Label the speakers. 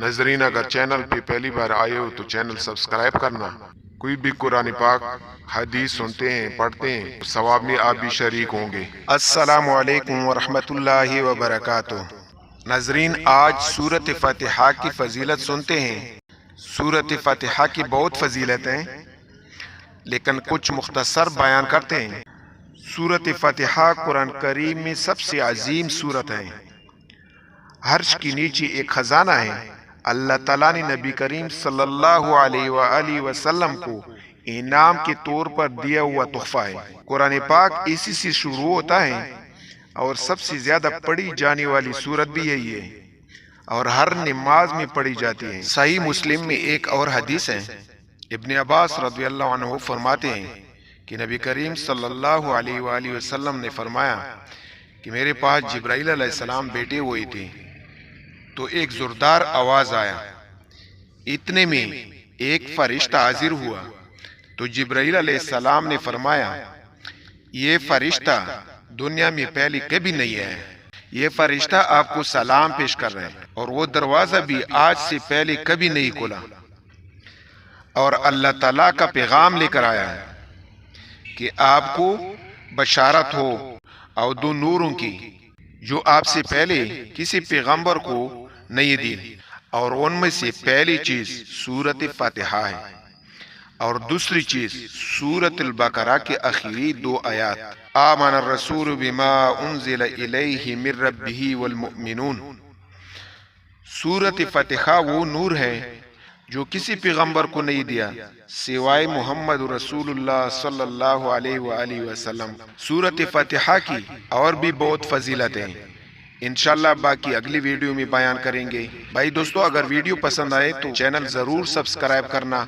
Speaker 1: ناظرین اگر چینل پہ پہلی بار آئے ہو تو چینل سبسکرائب کرنا۔ کوئی بھی قرآن پاک حدیث سنتے ہیں پڑھتے ہیں ثواب میں آپ بھی شریک ہوں گے۔
Speaker 2: السلام علیکم ورحمۃ اللہ وبرکاتہ۔ ناظرین آج سورۃ فاتحہ کی فضیلت سنتے ہیں۔ سورۃ فاتحہ کی بہت فضیلت ہیں لیکن کچھ مختصر بیان کرتے ہیں۔ سورۃ فاتحہ قرآن کریم میں سب سے عظیم سورت ہے۔ عرش کی نیچے ایک خزانہ ہے۔ اللہ تعالیٰ نے نبی کریم صلی اللہ علیہ وآلہ وسلم کو انعام کے طور پر دیا ہوا تحفہ ہے۔ قرآن پاک اسی سے شروع ہوتا ہے اور سب سے زیادہ پڑھی جانے والی سورت بھی یہی ہے اور ہر نماز میں پڑھی جاتی ہے۔ صحیح مسلم میں ایک اور حدیث ہے۔ ابن عباس رضی اللہ عنہ فرماتے ہیں کہ نبی کریم صلی اللہ علیہ وآلہ وسلم نے فرمایا کہ میرے پاس جبرائیل علیہ السلام بیٹھے ہوئے تھے تو ایک زوردار آواز آیا۔ اتنے میں ایک فرشتہ حاضر ہوا تو جبرائیل علیہ السلام نے فرمایا یہ فرشتہ دنیا میں پہلے کبھی نہیں ہے، یہ فرشتہ آپ کو سلام پیش کر رہے ہیں اور وہ دروازہ بھی آج سے پہلے کبھی نہیں کھلا اور اللہ تعالیٰ کا پیغام لے کر آیا ہے کہ آپ کو بشارت ہو اور دو نوروں کی جو آپ سے پہلے کسی پیغمبر کو نہیں دی، اور ان میں سے پہلی چیز سورۃ فاتحہ ہے اور دوسری چیز سورۃ البقرہ کے آخری دو آیات آمن الرسول بما انزل الیہ من ربہ والمؤمنون۔ سورۃ فاتحہ وہ نور ہے جو کسی پیغمبر کو نہیں دیا سوائے محمد رسول اللہ صلی اللہ علیہ وآلہ وسلم۔ سورۃ فاتحہ کی اور بھی بہت فضیلتیں ہیں، انشاءاللہ باقی اگلی ویڈیو میں بیان کریں گے۔ بھائی دوستو اگر ویڈیو پسند آئے تو چینل ضرور سبسکرائب کرنا۔